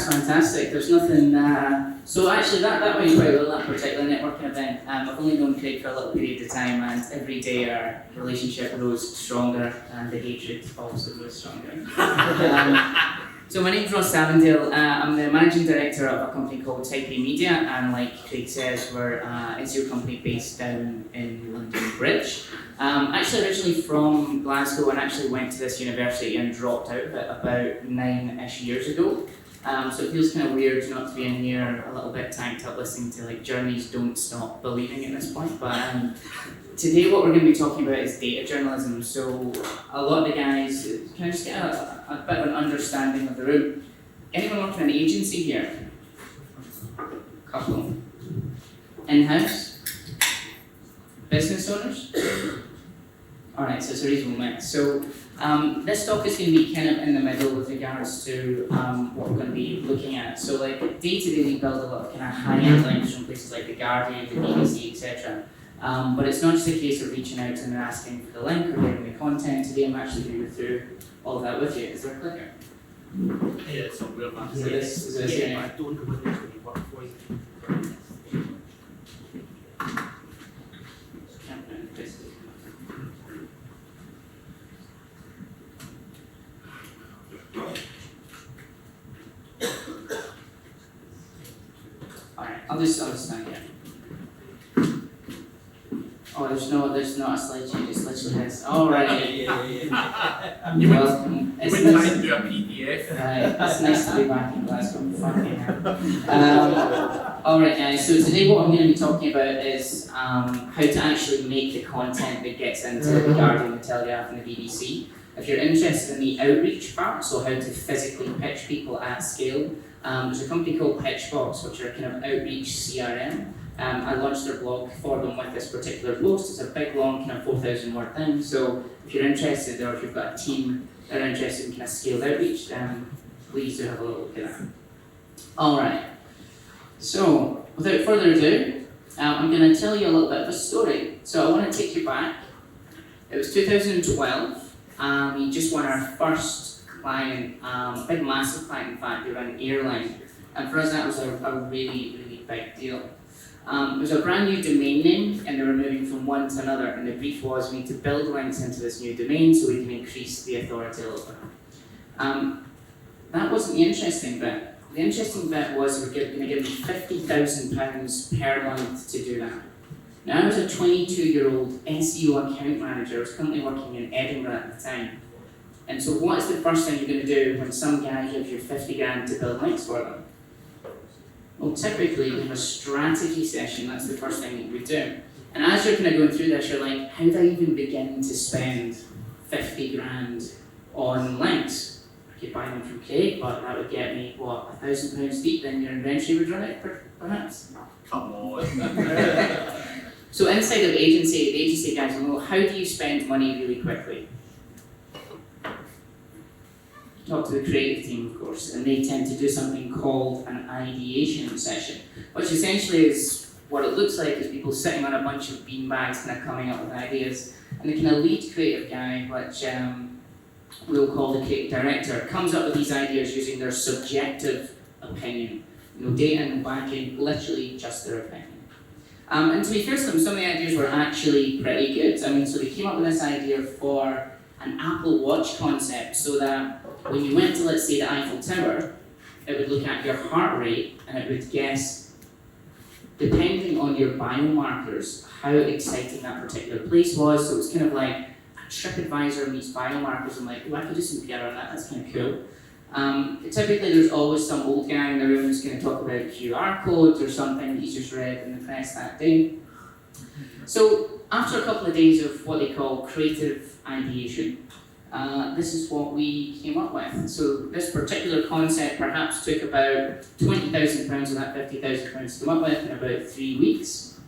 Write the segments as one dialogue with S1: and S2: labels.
S1: that's fantastic. There's nothing. So actually, that went quite well, that particular networking event. I've only known Craig for a little period of time, and every day our relationship grows stronger, and the hatred also grows stronger. So my name's Ross Tavendale. I'm the managing director of a company called Type A Media, and like Craig says, we're an SEO company based down in London Bridge. Actually originally from Glasgow, and actually went to this university and dropped out of it about 9-ish years ago. So it feels kind of weird not to be in here a little bit tanked up listening to like Journeys Don't Stop Believing at this point. But today what we're going to be talking about is data journalism. So a lot of the guys, can I just get a bit of an understanding of the room? Anyone working in an agency here? Couple. In-house? Business owners? Alright, so it's a reasonable mix. So this talk is going to be kind of in the middle with regards to what we're going to be looking at. So like day to day we build a lot of kind of high-end links from places like the Guardian, the BBC, etc. But it's not just a case of reaching out to them and asking for the link or getting the content. Today I'm actually going to go through all of that with you. Is there a clicker?
S2: Yeah, it's not real fun.
S1: Is this
S2: Yeah, I don't know what it's going to work for you.
S1: Alright, I'll just stand here. Oh, there's not a slide change, it's literally this. Alright.
S2: You
S1: Welcome.
S2: wouldn't try to do a PDF.
S1: Right, it's nice to be back in Glasgow. Fucking hell. Alright guys, so today what I'm going to be talking about is how to actually make the content that gets into the Guardian, the Telegraph and the BBC. If you're interested in the outreach part, so how to physically pitch people at scale, there's a company called Pitchbox, which are kind of outreach CRM. I launched their blog for them with this particular post. It's a big, long, kind of 4,000 word thing. So if you're interested, or if you've got a team that are interested in kind of scaled outreach, then please do have a little look at that. All right. So without further ado, I'm going to tell you a little bit of a story. So I want to take you back. It was 2012. We just won our first client, a big, massive client, in fact. They were an airline. And for us, that was a really, really big deal. It was a brand new domain name, and they were moving from one to another, and the brief was we need to build links into this new domain so we can increase the authority a little bit. That wasn't the interesting bit. The interesting bit was we're going to give me £50,000 per month to do that. Now I was a 22-year-old SEO account manager. I was currently working in Edinburgh at the time. And so what is the first thing you're going to do when some guy gives you 50 grand to build links for them? Well, typically, we have a strategy session. That's the first thing that we do. And as you're kind of going through this, you're like, how do I even begin to spend 50 grand on links? I could buy them from Craig, but that would get me, what, £1,000 deep, then your inventory would run out, perhaps?
S2: Come on.
S1: So inside of agency, the agency guys will know, how do you spend money really quickly? Talk to the creative team, of course, and they tend to do something called an ideation session, which essentially is what it looks like is people sitting on a bunch of beanbags kind of coming up with ideas, and the kind of lead creative guy, which we'll call the creative director, comes up with these ideas using their subjective opinion. No data, no backing, literally just their opinion. And to be fair to them, some of the ideas were actually pretty good. I mean, so they came up with this idea for an Apple Watch concept so that when you went to, let's say, the Eiffel Tower, it would look at your heart rate and it would guess, depending on your biomarkers, how exciting that particular place was. So it was kind of like a TripAdvisor meets biomarkers. I'm like, oh, I could do some PR on that, that's kind of cool. Typically there's always some old guy in the room who's going to talk about QR codes or something that he's just read in the press that day. So after a couple of days of what they call creative ideation, this is what we came up with. So this particular concept perhaps took about £20,000 of that £50,000 to come up with in about 3 weeks.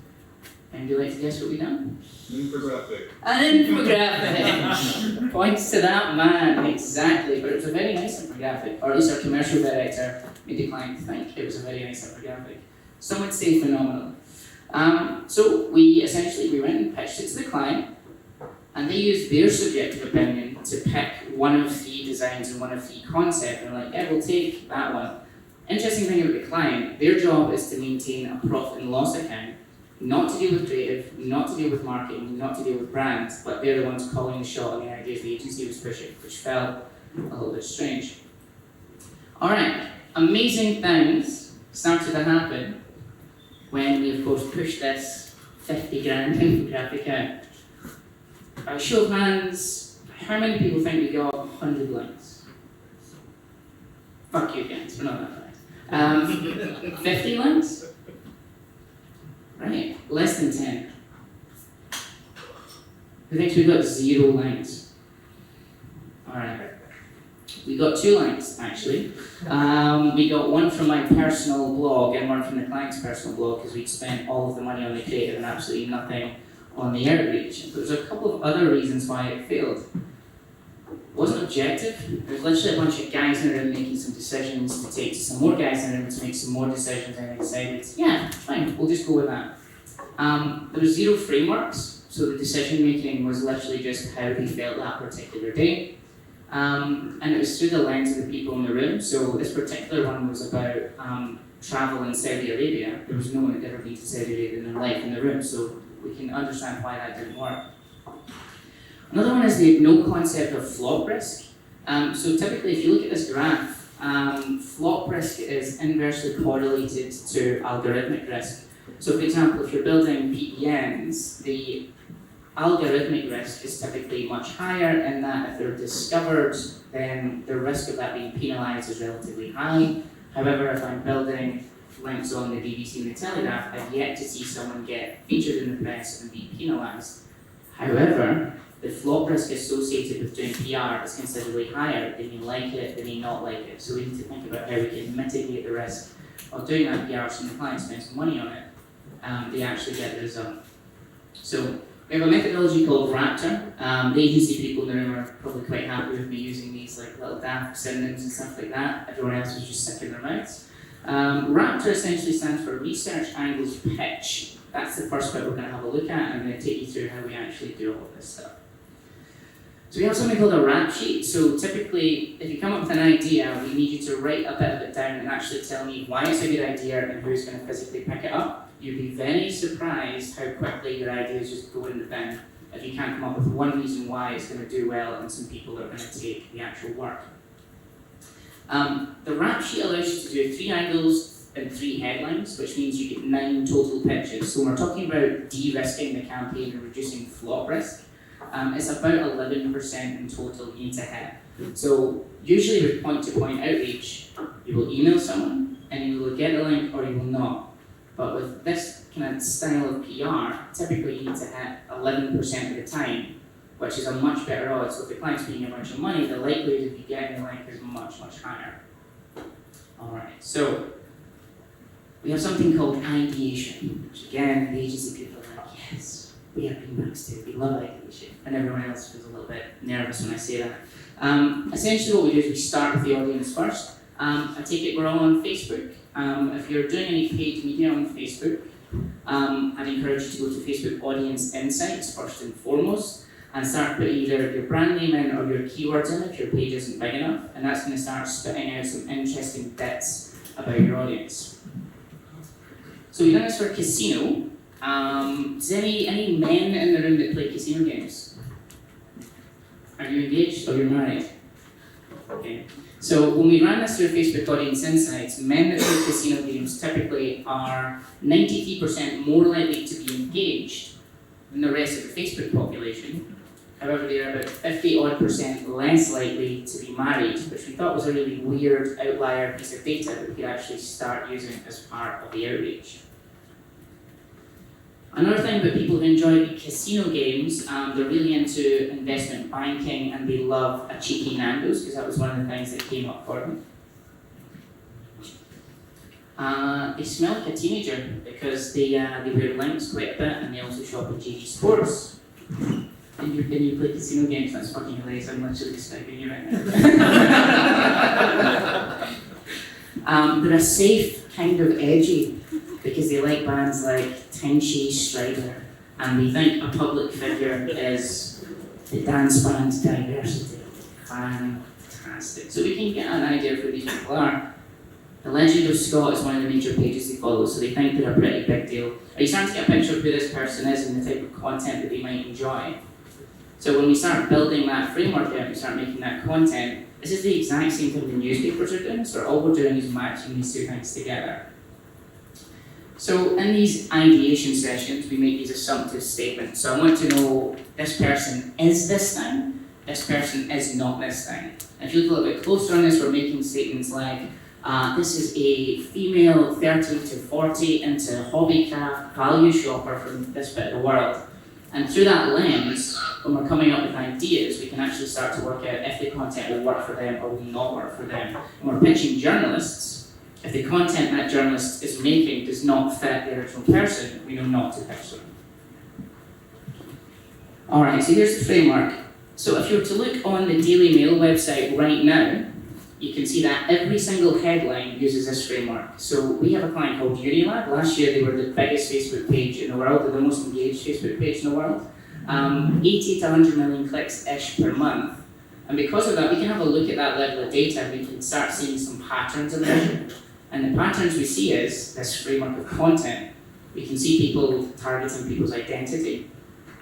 S1: And would you like to guess what we done?
S3: Infographic.
S1: An infographic! Points to that man, exactly. But it was a very nice infographic, or at least our commercial director made the client think it was a very nice infographic. Some would say phenomenal. So we went and pitched it to the client, and they used their subjective opinion to pick one of 3 designs and one of 3 concepts. And they're like, yeah, we'll take that one. Interesting thing about the client, their job is to maintain a profit and loss account, not to deal with creative, not to deal with marketing, not to deal with brands, but they're the ones calling the shot on the ideas the agency was pushing, which felt a little bit strange. Alright, amazing things started to happen when we of course pushed this 50 grand infographic out. By show of hands, how many people think we got 100 likes? Fuck you guys, we're not that bad. 50 likes? Right, less than 10. Who thinks we got 0 likes? Alright. We got 2 likes actually. We got one from my personal blog and one from the client's personal blog because we'd spent all of the money on the creative and absolutely nothing on the outreach. There's a couple of other reasons why it failed. It wasn't objective. There was literally a bunch of guys in the room making some decisions to take to some more guys in the room to make some more decisions, and they decided, yeah, fine, we'll just go with that. There was 0 frameworks, so the decision making was literally just how they felt that particular day. And it was through the lens of the people in the room. So this particular one was about travel in Saudi Arabia. There was no one that had ever been to Saudi Arabia in their life in the room, so we can understand why that didn't work. Another one is the no concept of flop risk. So typically, if you look at this graph, flop risk is inversely correlated to algorithmic risk. So for example, if you're building PBNs, the algorithmic risk is typically much higher in that if they're discovered, then the risk of that being penalised is relatively high. However, if I'm building links on the BBC and the Telegraph, I've yet to see someone get featured in the press and be penalised. However, the flop risk associated with doing PR is considerably higher. They may like it, they may not like it. So we need to think about how we can mitigate the risk of doing that PR so when the client spends some money on it, they actually get the result. So we have a methodology called Raptor. The agency people in the room are probably quite happy with me using these like little daft synonyms and stuff like that. Everyone else was just sick in their mouths. Raptor essentially stands for Research Angles Pitch. That's the first bit we're going to have a look at, and I'm going to take you through how we actually do all of this stuff. So we have something called a rap sheet. So typically, if you come up with an idea, we need you to write a bit of it down and actually tell me why it's a good idea and who's going to physically pick it up. You'd be very surprised how quickly your ideas just go in the bin if you can't come up with one reason why it's going to do well and some people that are going to take the actual work. The rap sheet allows you to do 3 angles and 3 headlines, which means you get 9 total pitches. So when we're talking about de-risking the campaign and reducing flop risk, it's about 11% in total you need to hit. So usually with point-to-point outreach, you will email someone and you will get a link or you will not. But with this kind of style of PR, typically you need to hit 11% of the time, which is a much better odds. So if the client's paying a bunch of money, the likelihood of you getting the link is much, much higher. Alright, so we have something called ideation, which again, the agency people are like, yes, we have greenbacks too, we love ideation. And everyone else feels a little bit nervous when I say that. Essentially what we do is we start with the audience first. I take it we're all on Facebook. If you're doing any paid media on Facebook, I'd encourage you to go to Facebook Audience Insights first and foremost and start putting either your brand name in or your keywords in if your page isn't big enough, and that's going to start spitting out some interesting bits about your audience. So we've done this for casino. Does any men in the room that play casino games? Are you engaged or you're married? Okay. So when we ran this through Facebook Audience Insights, men that play casino games typically are 93% more likely to be engaged than the rest of the Facebook population. However, they are about 50% less likely to be married, which we thought was a really weird outlier piece of data that we could actually start using as part of the outreach. Another thing about people who enjoy casino games, they're really into investment banking and they love a cheeky Nando's because that was one of the things that came up for them. They smell like a teenager because they wear links quite a bit and they also shop at JD Sports. And you play casino games, that's fucking hilarious, I'm literally describing you right now. They're a safe kind of edgy because they like bands like Tenchi Strider and they think a public figure is the dance band Diversity. Fantastic. So we can get an idea of who these people are. The Legend of Scott is one of the major pages they follow, so they think they're a pretty big deal. Are you starting to get a picture of who this person is and the type of content that they might enjoy? So when we start building that framework out and we start making that content, this is the exact same thing the newspapers are doing, so all we're doing is matching these two things together. So in these ideation sessions, we make these assumptive statements. So I want to know this person is this thing, this person is not this thing. And if you look a little bit closer on this, we're making statements like, this is a female 30 to 40 into hobbycraft value shopper from this bit of the world. And through that lens, when we're coming up with ideas, we can actually start to work out if the content will work for them or will not work for them. When we're pitching journalists, if the content that journalist is making does not fit the original person, we know not to pitch them. Alright, so here's the framework. So if you were to look on the Daily Mail website right now, you can see that every single headline uses this framework. So we have a client called Unilab. Last year they were the biggest Facebook page in the world, they're the most engaged Facebook page in the world. 80 to 100 million clicks-ish per month. And because of that, we can have a look at that level of data and we can start seeing some patterns emerging. And the patterns we see is this framework of content. We can see people targeting people's identity,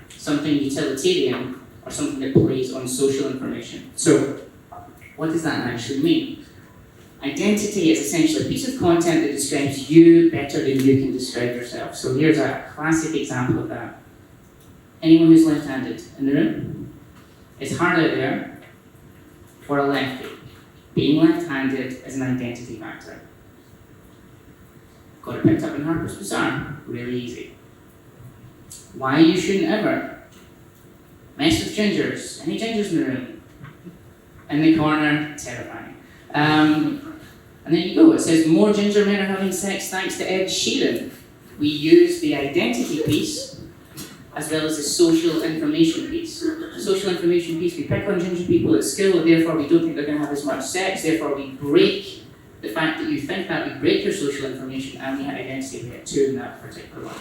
S1: something utilitarian, or something that plays on social information. So, what does that actually mean? Identity is essentially a piece of content that describes you better than you can describe yourself. So here's a classic example of that. Anyone who's left-handed in the room? It's hard out there for a lefty. Being left-handed is an identity factor. Got it picked up in Harper's Bazaar. Really easy. Why you shouldn't ever mess with gingers. Any gingers in the room? In the corner, terrifying. And there you go, it says more ginger men are having sex thanks to Ed Sheeran. We use the identity piece as well as the social information piece. The social information piece, we pick on ginger people at school, therefore we don't think they're going to have as much sex, therefore we break the fact that you think that, we break your social information, and we have identity, we get two in that particular one.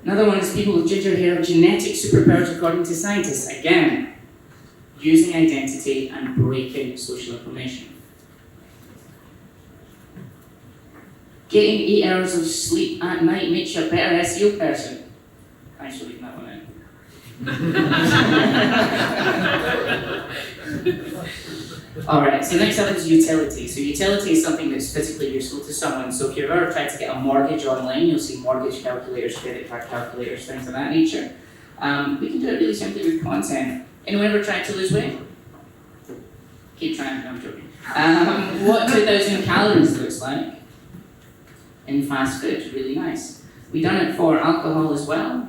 S1: Another one is people with ginger hair have genetic superpowers according to scientists. Again, using identity and breaking social information. Getting 8 hours of sleep at night makes you a better SEO person. Thanks for leaving that one in. Alright, so next up is utility. So utility is something that's physically useful to someone. So if you've ever tried to get a mortgage online, you'll see mortgage calculators, credit card calculators, things of that nature. We can do it really simply with content. Anyone ever tried to lose weight? Keep trying, no, I'm joking. What 2,000 calories looks like in fast food, really nice. We've done it for alcohol as well.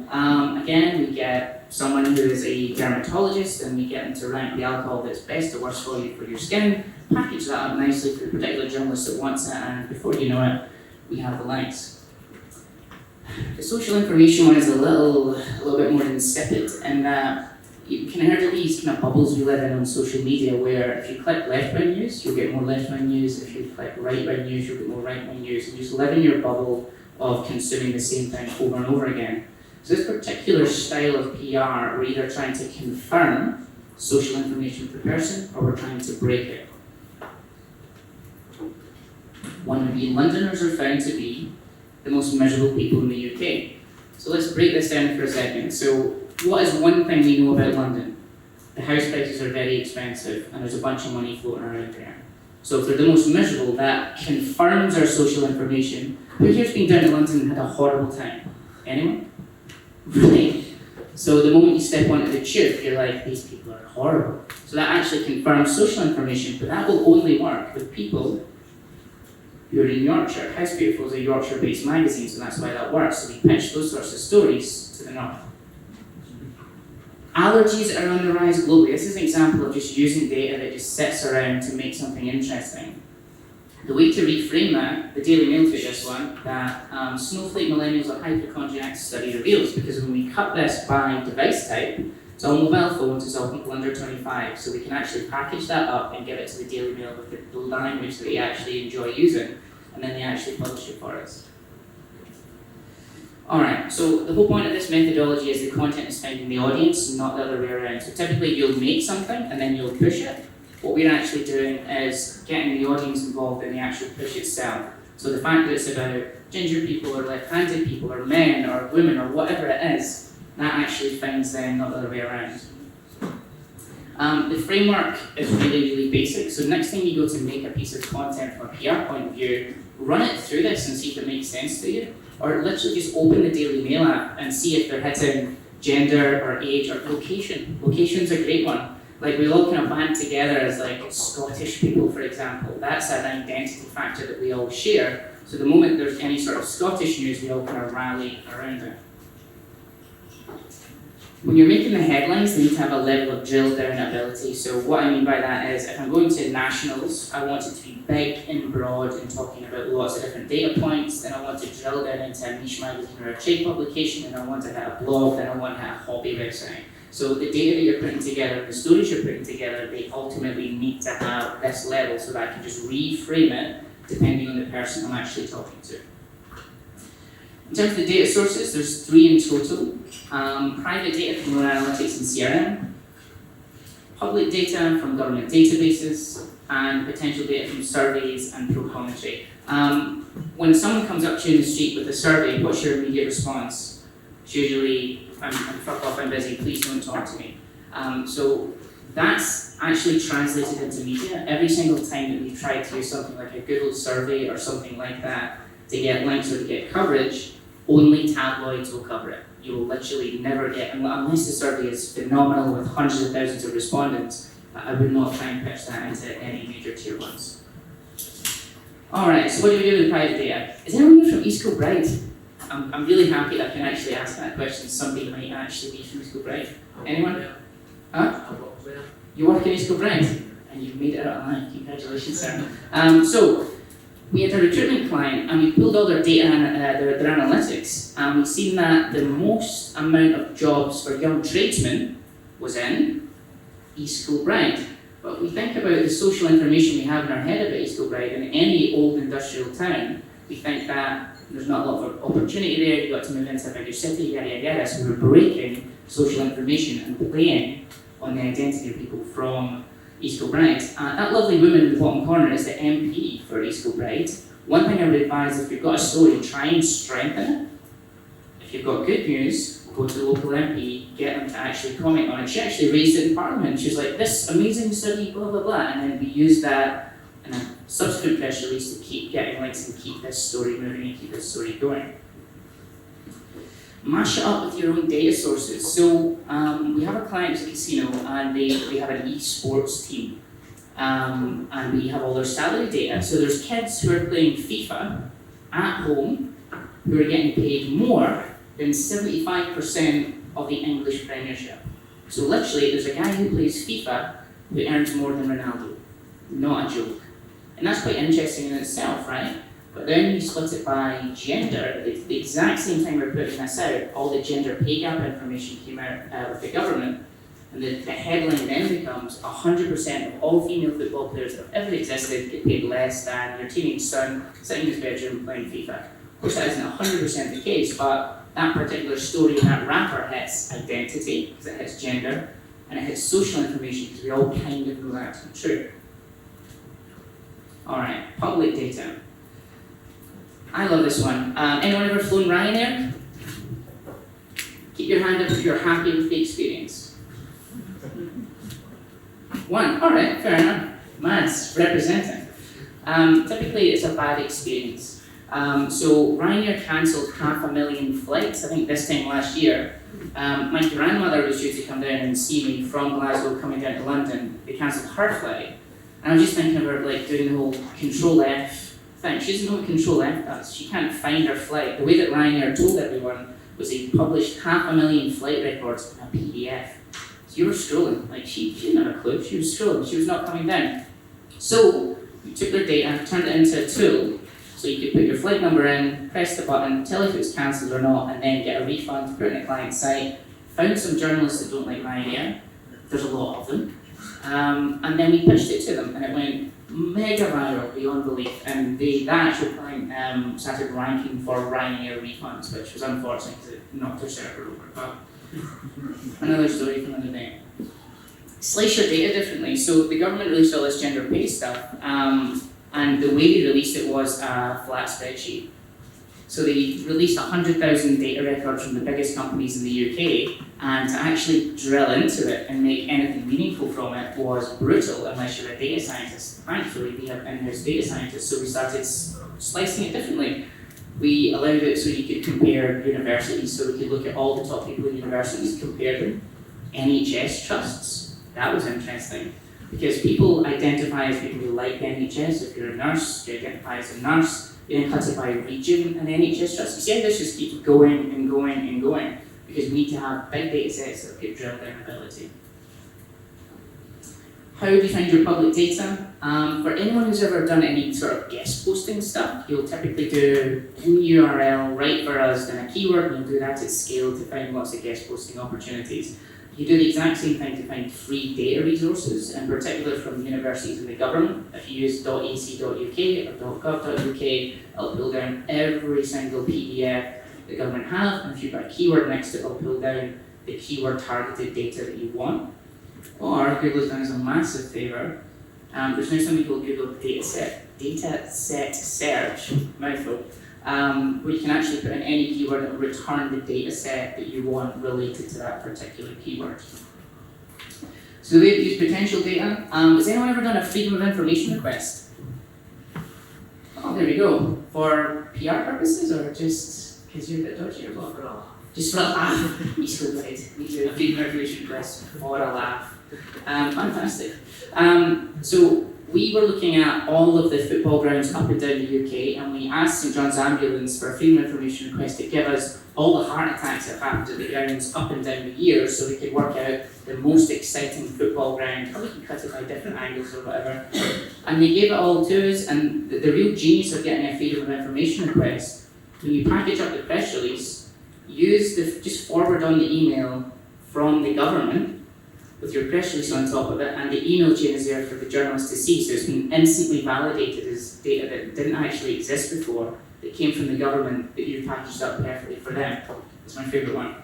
S1: Again, we get someone who is a dermatologist and we get them to rank the alcohol that's best or worst for you for your skin, package that up nicely for the particular journalist that wants it, and before you know it, we have the likes. The social information one is a little bit more insipid, and you can hear these kind of bubbles we live in on social media where if you click left-wing news, you'll get more left-wing news. If you click right-wing news, you'll get more right-wing news. And you just live in your bubble of consuming the same thing over and over again. So this particular style of PR, we're either trying to confirm social information for the person or we're trying to break it. One would be Londoners are found to be the most miserable people in the UK. So let's break this down for a second. So what is one thing we know about London? The house prices are very expensive and there's a bunch of money floating around there. So if they're the most miserable, that confirms our social information. Who here's been down to London and had a horrible time? Anyone? Really? So the moment you step onto the tube, you're like, these people are horrible. So that actually confirms social information, but that will only work with people who are in Yorkshire. House Beautiful is a Yorkshire-based magazine, so that's why that works. So we pitch those sorts of stories to the north. Allergies are on the rise globally. This is an example of just using data that just sits around to make something interesting. The way to reframe that, the Daily Mail took this one, that snowflake millennials are hypochondriacs study reveals, because when we cut this by device type, it's all mobile phones, it's all people under 25, so we can actually package that up and give it to the Daily Mail with the language that they actually enjoy using, and then they actually publish it for us. Alright, so the whole point of this methodology is the content is finding the audience, not the other way around. So typically you'll make something and then you'll push it, What we're actually doing is getting the audience involved in the actual push itself. So the fact that it's about ginger people or left-handed people or men or women or whatever it is, that actually finds them, not the other way around. The framework is really, really basic. So next time you go to make a piece of content from a PR point of view, run it through this and see if it makes sense to you. Or literally just open the Daily Mail app and see if they're hitting gender or age or location. Location's a great one. Like we all kind of band together as like Scottish people, for example. That's an identity factor that we all share. So the moment there's any sort of Scottish news, we all kind of rally around it. When you're making the headlines, they need to have a level of drilled down ability. So what I mean by that is, if I'm going to nationals, I want it to be big and broad and talking about lots of different data points. Then I want to drill down into a niche magazine or a trade publication. Then I want to hit a blog. Then I want to hit a hobby website. So the data that you're putting together, the stories you're putting together, they ultimately need to have this level so that I can just reframe it depending on the person I'm actually talking to. In terms of the data sources, there's 3 in total. Private data from your analytics and CRM, public data from government databases, and potential data from surveys and pro commentary. When someone comes up to you in the street with a survey, what's your immediate response? It's usually, I'm fuck off, I'm busy, please don't talk to me. So that's actually translated into media. Every single time that we've tried to use something like a Google survey or something like that to get links or to get coverage, only tabloids will cover it. You will literally never get, unless the survey is phenomenal with hundreds of thousands of respondents, I would not try and pitch that into any major tier ones. Alright, so what do we do with private data? Is anyone here from East Kilbride? I'm really happy that I can actually ask that question. Somebody might actually be from East Kilbride. Anyone? Huh? You work in East Kilbride? And you've made it out alive. Congratulations, sir. So, we had a recruitment client and we pulled all their data and their analytics, and we've seen that the most amount of jobs for young tradesmen was in East Kilbride. But we think about the social information we have in our head about East Kilbride, in any old industrial town, we think that there's not a lot of opportunity there, you've got to move into a bigger city, yada yada yada. So we're breaking social information and playing on the identity of people from East Kilbride. That lovely woman in the bottom corner is the MP for East Kilbride. One thing I would advise, if you've got a story, try and strengthen it. If you've got good news, go to the local MP, get them to actually comment on it. She actually raised it in Parliament. She was like, this amazing study, blah, blah, blah. And then we used that in a subsequent press release to keep getting links and keep this story moving and keep this story going. Mash it up with your own data sources. So we have a client who's a casino and they have an esports team. And we have all their salary data. So there's kids who are playing FIFA at home who are getting paid more than 75% of the English Premiership. So literally, there's a guy who plays FIFA who earns more than Ronaldo. Not a joke. And that's quite interesting in itself, right? But then you split it by gender. The exact same time we're putting this out, all the gender pay gap information came out with the government. And the headline then becomes 100% of all female football players that have ever existed get paid less than your teenage son sitting in his bedroom playing FIFA. Of course, that isn't 100% the case, but that particular story and that wrapper hits identity, because it hits gender, and it hits social information, because we all kind of know that to be true. Alright, public data. I love this one. Anyone ever flown Ryanair? Keep your hand up if you're happy with the experience. One, alright, fair enough. Mads, representing. Typically it's a bad experience. So Ryanair cancelled 500,000 flights, I think this time last year. My grandmother was due to come down and see me from Glasgow coming down to London. They cancelled her flight. And I was just thinking about like doing the whole Control F thing. She doesn't know what Control F does. She can't find her flight. The way that Ryanair told everyone was they published 500,000 flight records in a PDF. So you were scrolling, like she didn't have a clue. She was scrolling, she was not coming down. So we took their data, turned it into a tool, so you could put your flight number in, press the button, tell if it was cancelled or not, and then get a refund, put it in a client site. Found some journalists that don't like Ryanair. There's a lot of them. And then we pitched it to them, and it went mega viral beyond belief. And the actual client started ranking for Ryanair refunds, which was unfortunate because it knocked their server over. But another story for another day. slice your data differently. So the government released all this gender pay stuff, and the way they released it was a flat spreadsheet. So they released 100,000 data records from the biggest companies in the UK, and to actually drill into it and make anything meaningful from it was brutal unless you're a data scientist. Thankfully, we have in-house data scientists, so we started slicing it differently. We allowed it so you could compare universities, so we could look at all the top people in universities, compare them. NHS trusts, that was interesting. Because people identify as people who like the NHS. If you're a nurse, you identify as a nurse. You then classify region and NHS trust. You see how this just keeps going and going and going, because we need to have big data sets that get drilled down ability. How do you find your public data? For anyone who's ever done any sort of guest posting stuff, you'll typically do in URL, write for us, then a keyword, and you'll do that at scale to find lots of guest posting opportunities. You do the exact same thing to find free data resources, in particular from universities and the government. If you use .ac.uk or .gov.uk, it'll pull down every single PDF the government have, and if you've got a keyword next to it, it'll pull down the keyword targeted data that you want. Or Google's done us a massive favour. There's now something called Google Data Set Search, mouthful, where you can actually put in any keyword and return the data set that you want related to that particular keyword. So they've used potential data. Has anyone ever done a freedom of information request? Oh, there we go. For PR purposes or just because you're a bit dodgy or what? Just for a laugh. He's so good. We do a freedom of information request for a laugh. Fantastic. So we were looking at all of the football grounds up and down the UK, and we asked St John's Ambulance for a freedom of information request to give us all the heart attacks that happened at the grounds up and down the year, so we could work out the most exciting football ground, or we can cut it by different angles or whatever. And they gave it all to us, and the real genius of getting a freedom of information request, when you package up the press release, just forward on the email from the government with your press release on top of it, and the email chain is there for the journalist to see, so it's been instantly validated as data that didn't actually exist before, that came from the government, that you've packaged up perfectly for them. It's my favourite one.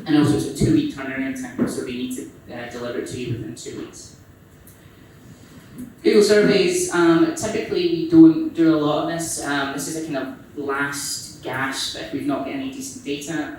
S1: And also it's a 2-week turnaround time, so they need to deliver it to you within 2 weeks. Google surveys, typically we don't do a lot of this. This is a kind of last gasp if we've not got any decent data.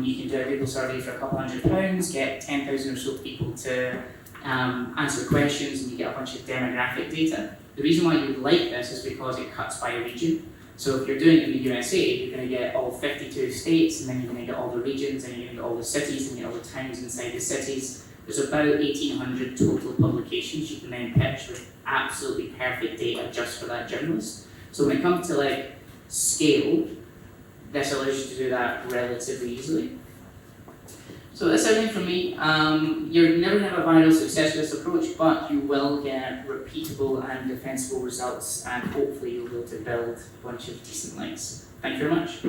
S1: You can do a Google survey for £200, get 10,000 or so people to answer questions, and you get a bunch of demographic data. The reason why you like this is because it cuts by region. So if you're doing it in the USA, you're going to get all 52 states, and then you're going to get all the regions, and you're going to get all the cities, and you get all the towns inside the cities. There's about 1,800 total publications you can then pitch with absolutely perfect data just for that journalist. So when it comes to like scale, this allows you to do that relatively easily. So that's everything from me. You're never going to have a viral success with this approach, but you will get repeatable and defensible results, and hopefully you'll be able to build a bunch of decent links. Thank you very much.